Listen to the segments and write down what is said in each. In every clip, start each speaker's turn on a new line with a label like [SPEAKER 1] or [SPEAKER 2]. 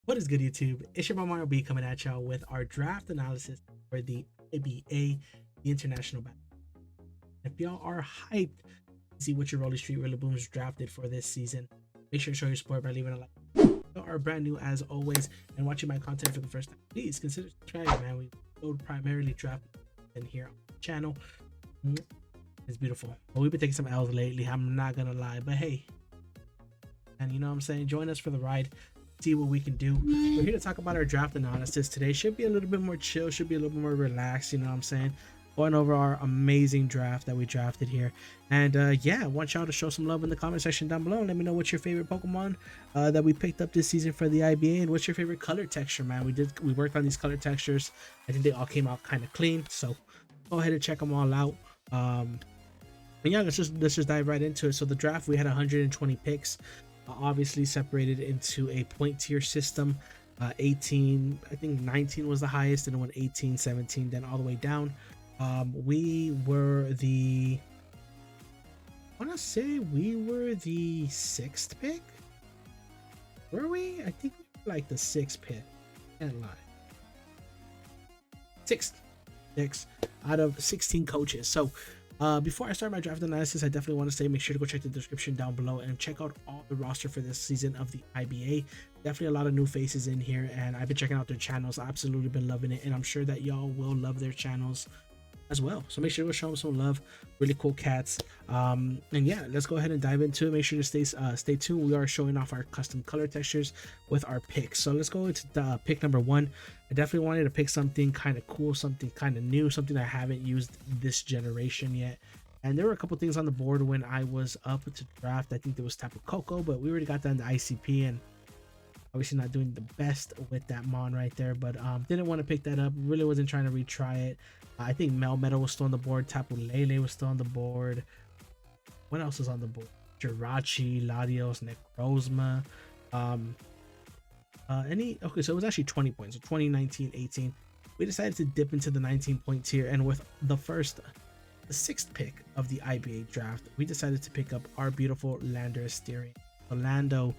[SPEAKER 1] What is good, YouTube? It's your boy Mario B coming at y'all with our draft analysis for the IBA, the International Battle. If y'all are hyped to see what your Rolle Street Rillabooms drafted for this season, make sure to show your support by leaving a like. If you are brand new as always and watching my content for the first time, please consider subscribing, man. We load primarily draft in here on the channel. It's beautiful. Well, we've been taking some L's lately, I'm not gonna lie, but hey, and you know what I'm saying, join us for the ride, see what we can do. We're here to talk about our draft analysis today. Should be a little bit more chill, should be a little bit more relaxed, you know what I'm saying, going over our amazing draft that we drafted here. And yeah, I want y'all to show some love in the comment section down below and let me know what's your favorite Pokemon that we picked up this season for the IBA, and what's your favorite color texture, man. We worked on these color textures. I think they all came out kind of clean, so go ahead and check them all out. And yeah, let's just dive right into it. So the draft, we had 120 picks, obviously separated into a point tier system. 18, I think 19 was the highest, and it went 18, 17, then all the way down. We were the, I want to say we were the 6th pick. Were we? I think we were like the 6th pick. Can't lie. 6th out of 16 coaches. So before I start my draft analysis, I definitely want to say make sure to go check the description down below and check out all the roster for this season of the IBA. Definitely a lot of new faces in here, and I've been checking out their channels. I've absolutely been loving it, and I'm sure that y'all will love their channels as well. So make sure to show them some love. Really cool cats. And yeah, let's go ahead and dive into it. Make sure to stay tuned. We are showing off our custom color textures with our picks. So let's go into the pick number 1. I definitely wanted to pick something kind of cool, something kind of new, something I haven't used this generation yet. And there were a couple things on the board when I was up to draft. I think there was Tapu Koko, but we already got that in the ICP, and obviously not doing the best with that mon right there, but didn't want to pick that up. Really wasn't trying to retry it. I think Melmetal was still on the board. Tapu Lele was still on the board. What else was on the board? Jirachi, Latios, Necrozma. Okay, so it was actually 20 points. So 20, 19, 18. We decided to dip into the 19-point tier, and with the 6th pick of the IBA draft, we decided to pick up our beautiful Landorus. Lando,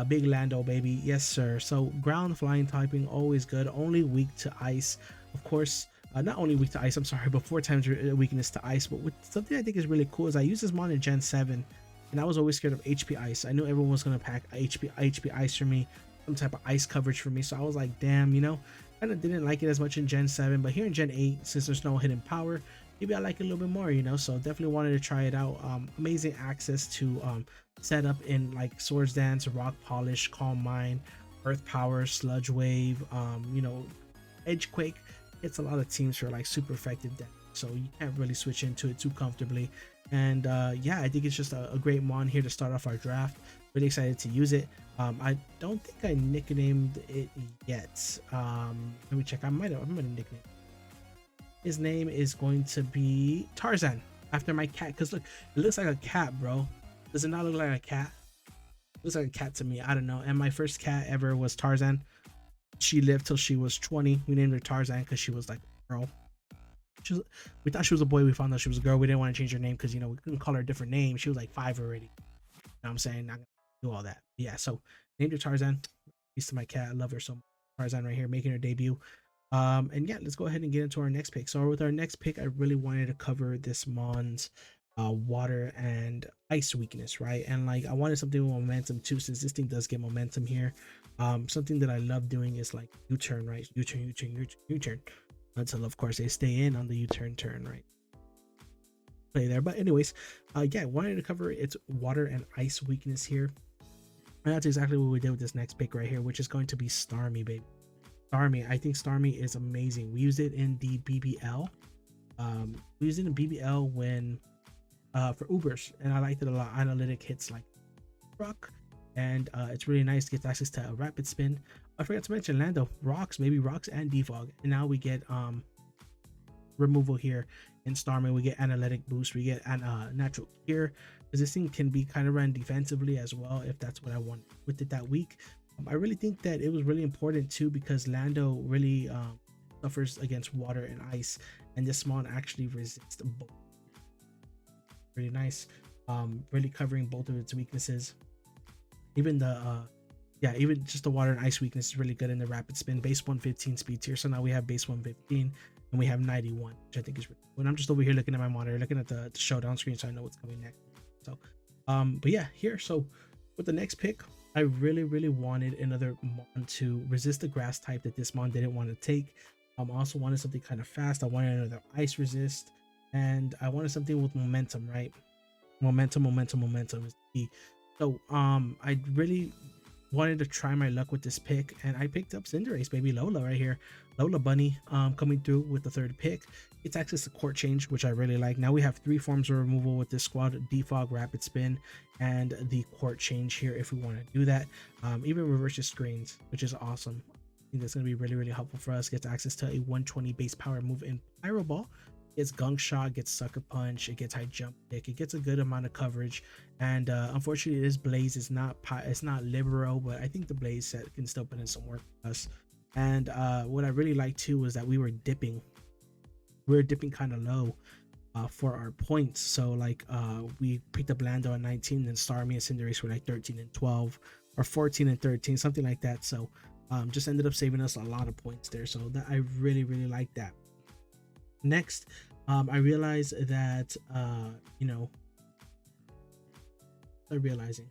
[SPEAKER 1] big Lando, baby. Yes, sir. So ground flying typing, always good. Only weak to ice, of course. Not only weak to ice, I'm sorry, but 4 times weakness to ice. But with something I think is really cool is I use this mon in Gen 7, and I was always scared of HP ice. I knew everyone was going to pack HP ice for me, some type of ice coverage for me. So I was like, damn, you know, kind of didn't like it as much in Gen 7. But here in Gen 8, since there's no hidden power, maybe I like it a little bit more, you know. So definitely wanted to try it out. Amazing access to setup in like Swords Dance, Rock Polish, Calm Mind, Earth Power, Sludge Wave, you know, Edge Quake. It's a lot of teams for like super effective deck, so you can't really switch into it too comfortably. And yeah, I think it's just a great mon here to start off our draft. Really excited to use it. I don't think I nicknamed it yet. Let me check. I might have nicknamed it. His name is going to be Tarzan, after my cat, because look, it looks like a cat, bro. Does it not look like a cat? It looks like a cat to me. I don't know. And my first cat ever was Tarzan. She lived till she was 20. We named her Tarzan because she was like a girl. We thought she was a boy. We found out she was a girl. We didn't want to change her name because, you know, we couldn't call her a different name. She was like 5 already. You know what I'm saying? Not gonna do all that. But yeah, so named her Tarzan. Peace to my cat. I love her so much. Tarzan right here making her debut. And yeah, let's go ahead and get into our next pick. So with our next pick, I really wanted to cover this mon's water and ice weakness, right? And like I wanted something with momentum too, since this thing does get momentum here. Something that I love doing is like U-turn, right? U-turn until of course they stay in on the U-turn turn, right? Play there. But anyways, yeah, I wanted to cover its water and ice weakness here, and that's exactly what we did with this next pick right here, which is going to be Starmie, baby. Starmie, I think Starmie is amazing. We used it in the BBL. We used it in BBL when for Ubers, and I liked it a lot. Analytic hits like rock, and it's really nice to get access to a rapid spin. I forgot to mention Lando, rocks, maybe rocks and defog, and now we get removal here in Starmie. We get analytic boost, we get natural cure, because this thing can be kind of run defensively as well if that's what I want with it that week. I really think that it was really important too, because Lando really suffers against water and ice, and this mon actually resists both. Really nice. Really covering both of its weaknesses. Even the yeah, even just the water and ice weakness is really good in the rapid spin. Base 115 speed tier. So now we have base 115 and we have 91, which I think is really cool. And I'm just over here looking at my monitor, looking at the showdown screen, so I know what's coming next. So, but yeah, here. So with the next pick, I really wanted another mon to resist the grass type that this mon didn't want to take. I also wanted something kind of fast. I wanted another ice resist, and I wanted something with momentum, right? Momentum is key. So I really wanted to try my luck with this pick, and I picked up Cinderace, baby. Lola right here. Lola Bunny coming through with the third pick. It's access to court change, which I really like. Now we have 3 forms of removal with this squad: defog, rapid spin, and the court change here if we want to do that. Even reverses screens, which is awesome. I think that's going to be really helpful for us. Gets access to a 120 base power move in Pyro Ball. Gets gunk shot, gets sucker punch, it gets high jump kick, it gets a good amount of coverage. And unfortunately this blaze is not libero, but I think the blaze set can still put in some work for us. And what I really like too was that we were dipping kind of low for our points. So like we picked up Lando at 19, and Starmie and Cinderace were like 13 and 12 or 14 and 13, something like that. So just ended up saving us a lot of points there. So that I really like that. Next, I realized that you know, I'm realizing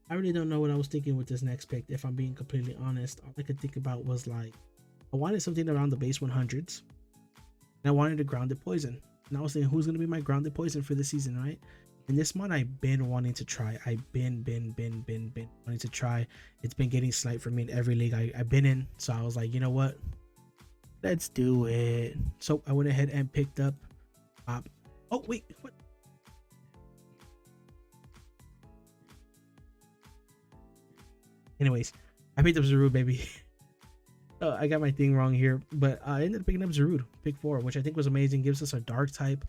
[SPEAKER 1] I really don't know what I was thinking with this next pick. If I'm being completely honest, all I could think about was like, I wanted something around the base 100s, and I wanted a grounded poison. And I was thinking, who's gonna be my grounded poison for the season, right? And this mod I've been wanting to try. I've been wanting to try. It's been getting sniped for me in every league I've been in. So I was like, you know what? Let's do it. So I went ahead and picked up oh wait, what? Anyways, I picked up Zarude, baby. I got my thing wrong here, but I ended up picking up Zarude, pick 4, which I think was amazing. Gives us a dark type,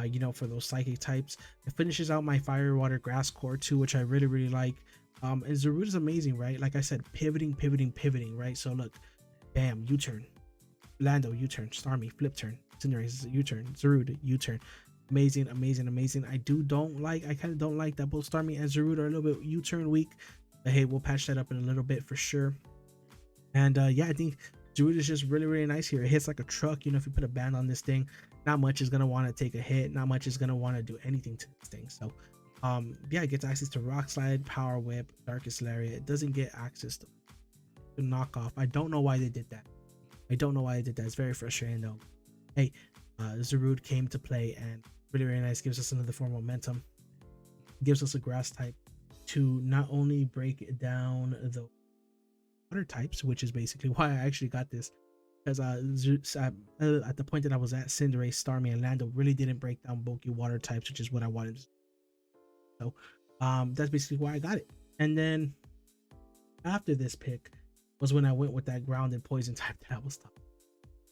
[SPEAKER 1] you know, for those psychic types. It finishes out my fire, water, grass core too, which I really like. And Zarude is amazing, right? Like I said, pivoting, right? So look, bam, U-turn. Lando, U-turn. Starmie, flip turn. Cinderace, U-turn. Zarude, U-turn. Amazing. I kind of don't like that both Starmie and Zarude are a little bit U-turn weak. But hey, we'll patch that up in a little bit for sure. And yeah, I think Zarude is just really nice here. It hits like a truck. You know, if you put a band on this thing, not much is gonna want to take a hit. Not much is gonna want to do anything to this thing. So yeah, it gets access to Rock Slide, Power Whip, Darkest Lariat. It doesn't get access to knock off. I don't know why they did that. It's very frustrating though. Hey, Zarude came to play and really nice. Gives us another form of momentum. Gives us a grass type to not only break down the water types, which is basically why I actually got this, because at the point that I was at, Cinderace, Starmie, and Lando really didn't break down bulky water types, which is what I wanted. So that's basically why I got it. And then after this pick was when I went with that grounded poison type that I was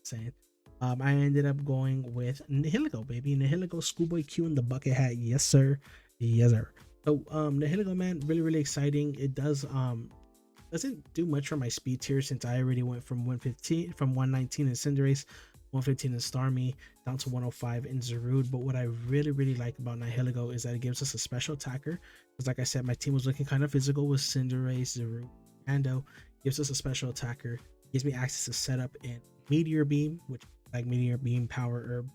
[SPEAKER 1] saying. I ended up going with Nihilego, baby. Nihilego, Schoolboy Q in the bucket hat. Yes sir. So Nihilego, man, really exciting. It doesn't do much for my speed tier, since I already went from 119 in Cinderace, 115 in Starmie, down to 105 in Zarude. But what I really like about Nihilego is that it gives us a special attacker, because like I said, my team was looking kind of physical with Cinderace, Zarude, Ando. Gives us a special attacker, gives me access to setup in Meteor Beam, which like Meteor Beam Power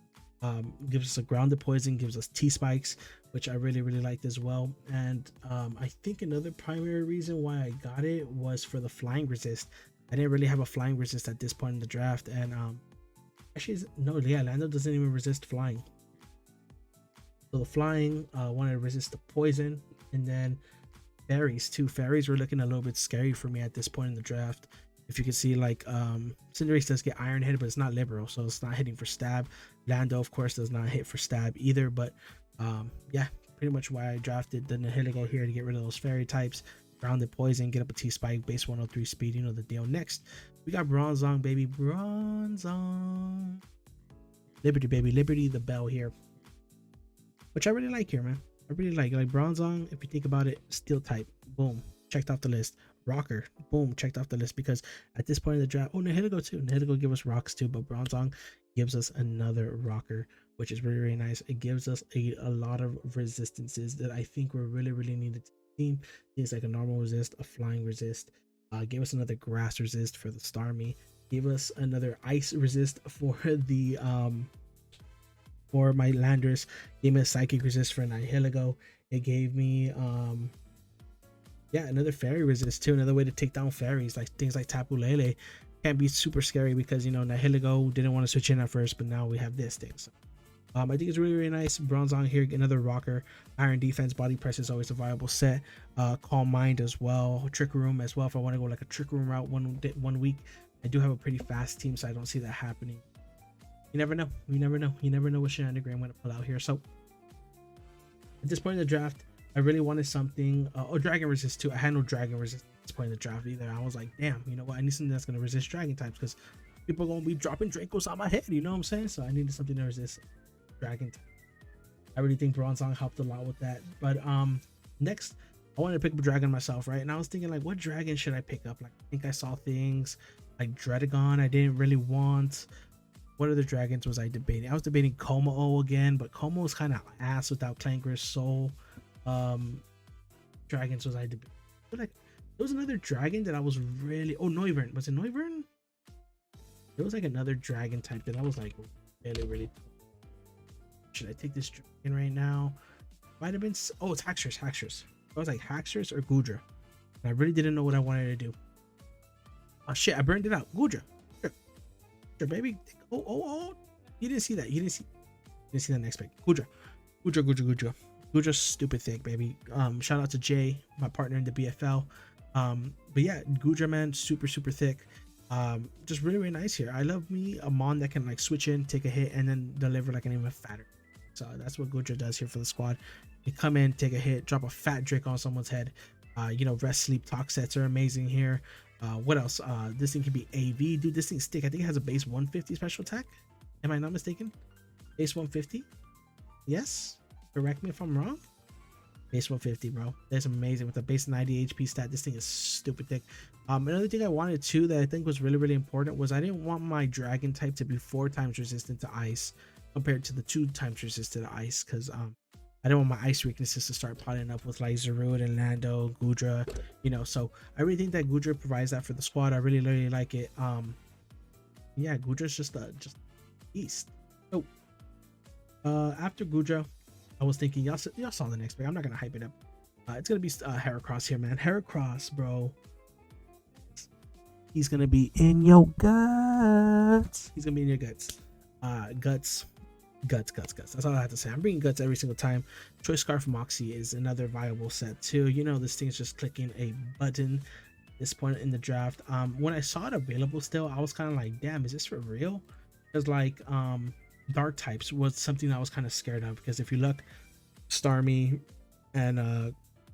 [SPEAKER 1] Herb, gives us a grounded poison, gives us T-spikes, which I really liked as well. And I think another primary reason why I got it was for the flying resist. I didn't really have a flying resist at this point in the draft, and actually no, yeah, Lando doesn't even resist flying. So the flying wanted to resist the poison, and then fairies too. Fairies were looking a little bit scary for me at this point in the draft. If you can see, like Cinderace does get iron hit, but it's not liberal, so it's not hitting for stab. Lando of course does not hit for stab either. But yeah, pretty much why I drafted the Nihilego here, to get rid of those fairy types. Grounded poison, get up a T-spike, base 103 speed, you know the deal. Next we got Bronzong, baby. Bronzong, Liberty, baby. Liberty the bell here, which I really like here, man. I really like Bronzong. If you think about it, steel type, boom, checked off the list. Rocker, boom, checked off the list, because at this point in the draft, oh, Nihilego too. Nihilego give us rocks too, but Bronzong gives us another rocker. which is really, really nice. It gives us a lot of resistances that I think were really, really needed to the team. Things like a normal resist, a flying resist, gave us another grass resist for the Starmie, gave us another ice resist for the for my Landers, gave me a psychic resist for Nihilego. It gave me yeah, another fairy resist too, another way to take down fairies, like things like Tapu Lele. Can't be super scary because, you know, Nihilego didn't want to switch in at first, but now we have this thing. So I think it's really, really nice. Bronzong here, another rocker. Iron defense, body press is always a viable set. Calm mind as well. Trick room as well. If I want to go like a trick room route one week, I do have a pretty fast team, so I don't see that happening. You never know. You never know. You never know what shenanigan I'm going to pull out here. So at this point in the draft, I really wanted something. Oh, dragon resist too. I had no dragon resist at this point in the draft either. I was like, damn, you know what? I need something that's going to resist dragon types because people are going to be dropping Dracos on my head. You know what I'm saying? So I needed something to resist dragon type. I really think Bronzong helped a lot with that. But next, I wanted to pick up a dragon myself, right? And I was thinking, like, what dragon should I pick up? Like, I think I saw things like Dredagon I didn't really want. What other dragons was I debating? I was debating Como again, but Como is kind of ass without Clanker's Soul. Dragons was I debating? But like, there was another dragon that I was really... Oh, Noivern. Was it Noivern? There was like another dragon type that I was like really, really... Should I take this dragon right now? Might have been... Oh, it's Haxorus. Haxorus. I was like Haxorus or Goodra. And I really didn't know what I wanted to do. Oh shit, I burned it out. Goodra. Goodra, baby. Oh. You didn't see that. You didn't see that next pick. Goodra. Gudra's stupid thick, baby. Shout out to Jay, my partner in the BFL. But yeah, Gudra, man, super thick. Just really, really nice here. I love me a mon that can like switch in, take a hit, and then deliver like an even fatter. So that's what Gudra does here for the squad. You come in, take a hit, drop a fat Drake on someone's head. You know, rest, sleep, talk sets are amazing here. What else? This thing can be AV. Dude, this thing stick. I think it has a base 150 special attack. Am I not mistaken? Base 150? Yes? Correct me if I'm wrong. Base 150, bro. That's amazing. With a base 90 HP stat, this thing is stupid thick. Another thing I wanted too that I think was really, really important was I didn't want my dragon type to be 4 times resistant to ice compared to the 2 times resistant to ice, because I don't want my ice weaknesses to start piling up with like Zarud and Lando, Gudra, you know. So I really think that Gudra provides that for the squad. I really, really like it. Yeah, Gudra's just beast. So after Gudra, I was thinking, y'all saw the next pick. I'm not gonna hype it up. It's gonna be Heracross here, man. Heracross, bro. He's gonna be in your guts. He's gonna be in your guts. Guts. That's all I have to say. I'm bringing guts every single time. Choice Scarf Moxie is another viable set too. You know, this thing's just clicking a button at this point in the draft. When I saw it available still, I was kind of like, damn, is this for real? Because like dark types was something I was kind of scared of, because if you look, Starmie and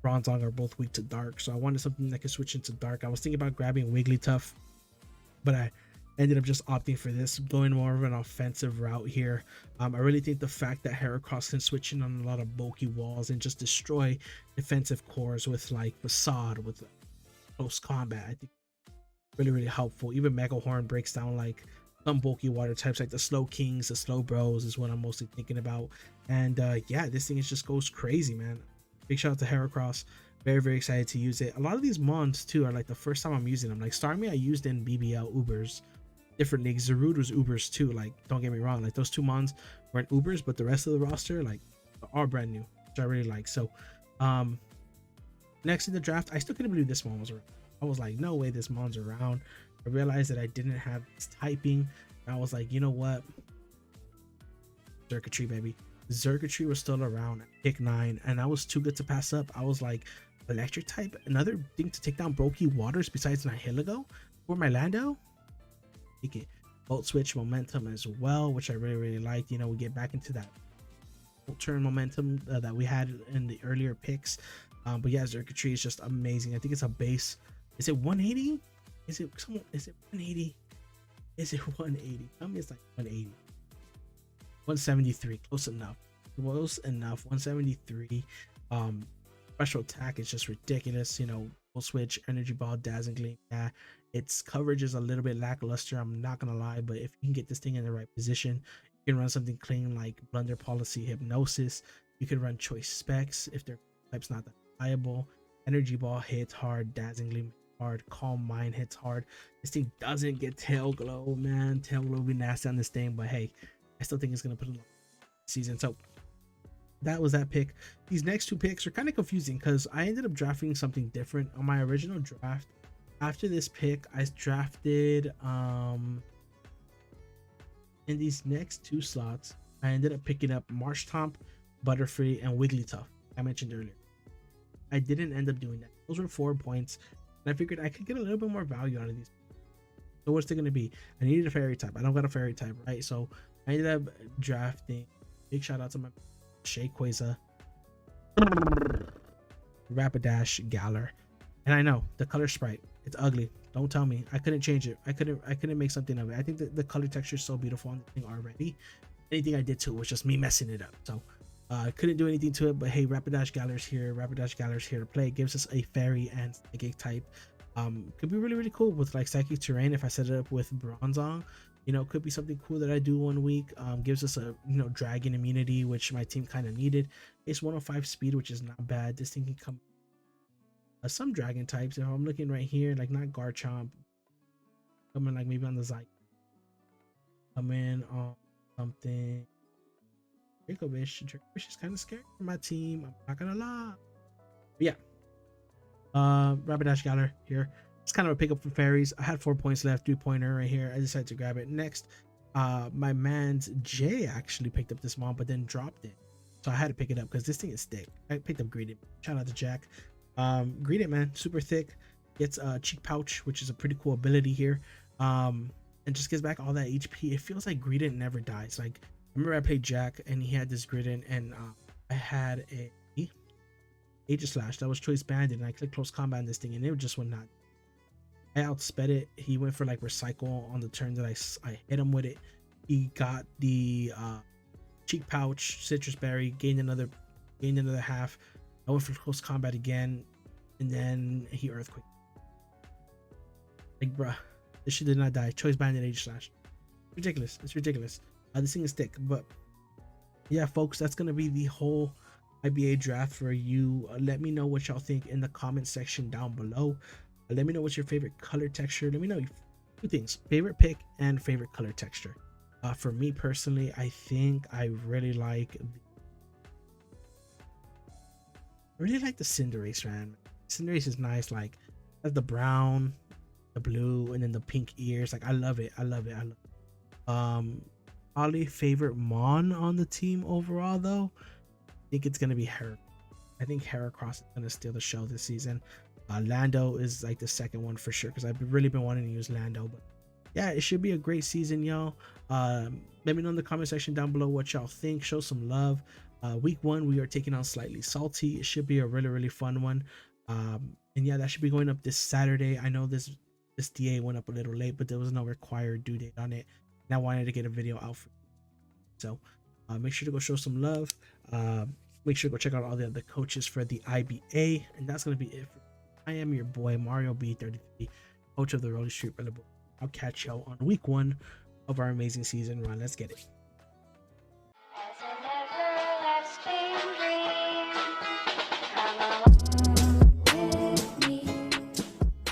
[SPEAKER 1] Bronzong are both weak to dark, so I wanted something that could switch into dark. I was thinking about grabbing Wigglytuff, but I ended up just opting for this, going more of an offensive route here. I really think the fact that Heracross can switch in on a lot of bulky walls and just destroy defensive cores with like Facade, with close combat, I think really, really helpful. Even Mega Horn breaks down like some bulky water types like the Slow Kings, the Slow Bros is what I'm mostly thinking about. And yeah, this thing just goes crazy, man. Big shout out to Heracross. Very, very excited to use it. A lot of these mons too are like the first time I'm using them. Like Starmie I used in BBL Ubers, different leagues. Zarud was Ubers too. Like, don't get me wrong, like those 2 mons weren't Ubers, but the rest of the roster like are brand new, which I really like. So next in the draft, I still couldn't believe this mon was around. I was like, no way this mon's around. I realized that I didn't have this typing, and I was like, you know what, Circuitry, baby. Circuitry was still around at pick 9, and I was too good to pass up. I was like, electric type, another thing to take down bulky waters besides Nihilego for my Lando. Take it. Volt switch momentum as well, which I really, really liked. You know, we get back into that turn momentum that we had in the earlier picks. But yeah, Circuitry is just amazing. I think it's a base. Is it 180? Is it 180? Is it 180? Tell me it's like 180. 173. Close enough. 173. Special attack is just ridiculous. You know, full switch, energy ball, dazzling gleam. Yeah, its coverage is a little bit lackluster, I'm not gonna lie, but if you can get this thing in the right position, You can run something clean like Blunder Policy, Hypnosis. You can run Choice Specs if their type's not that viable. Energy Ball hits hard, Dazzling hard, Calm Mind hits hard. This thing doesn't get Tail Glow, man. Tail Glow will be nasty on this thing, but hey, I still think it's gonna put in season. So that was that pick. These next two picks are kind of confusing because I ended up drafting something different on my original draft. After this pick, I drafted in these next two slots, I ended up picking up Marshtomp, Butterfree, and Wigglytuff. I mentioned earlier. I didn't end up doing that. Those were 4 points, and I figured I could get a little bit more value out of these. So what's it gonna be? I needed a fairy type. I don't got a fairy type, right? So I ended up drafting. Big shout out to my Shayquaza, Rapidash, Galar, and I know the color sprite. It's ugly. Don't tell me. I couldn't change it. I couldn't make something of it. I think that the color texture is so beautiful on the thing already. Anything I did to it was just me messing it up. So I couldn't do anything to it. But hey, Rapidash Galar's here. Rapidash Galar's here to play. It gives us a fairy and psychic type. Could be really cool with like psychic terrain if I set it up with Bronzong. You know, could be something cool that I do one week. Gives us a dragon immunity, which my team kind of needed. It's 105 speed, which is not bad. This thing can come. Some dragon types, if I'm looking right here, like not Garchomp, coming like maybe on the Zy, come in on something. Dracovish is kind of scary for my team. I'm not gonna lie. But yeah, Rapidash Galar here. It's kind of a pickup for fairies. I had 4 points left, 3-pointer right here. I decided to grab it. Next, my man's Jay actually picked up this one, but then dropped it, so I had to pick it up because this thing is thick. I picked up Greeted. Shout out to Jack. Greeted, man, super thick. Gets cheek pouch, which is a pretty cool ability here, and just gets back all that HP. It feels like Greeted never dies. Like, I remember I played Jack and he had this Greeted, and I had a Aegislash that was choice banded, and I clicked close combat on this thing and it just would not. I outsped it. He went for like recycle on the turn that I hit him with it. He got the cheek pouch, citrus berry, gained another half. I went for close combat again, and then he earthquake. Like, bruh, this shit did not die. Choice banded Aegislash. Ridiculous. It's ridiculous. This thing is thick, but yeah, folks, that's gonna be the whole IBA draft for you. Let me know what y'all think in the comment section down below. Let me know what's your favorite color texture. Let me know two things: favorite pick and favorite color texture. For me personally, I think I really like the Cinderace, man. Cinderace is nice. Like, the brown, the blue, and then the pink ears. Like, I love it. Probably favorite Mon on the team overall, though, I think it's gonna be Heracross. I think Heracross is gonna steal the show this season. Lando is like the second one for sure, because I've really been wanting to use Lando. But yeah, it should be a great season, y'all. Let me know in the comment section down below what y'all think. Show some love. Week 1, we are taking on Slightly Salty. It should be a really fun one. And yeah, that should be going up this Saturday. I know this DA went up a little late, but there was no required due date on it, and I wanted to get a video out for you. So make sure to go show some love. Make sure to go check out all the other coaches for the IBA, and that's gonna be it. I am your boy Mario B33, coach of the Rolle Street Rillabooms. I'll catch y'all on week 1 of our amazing season run. Let's get it.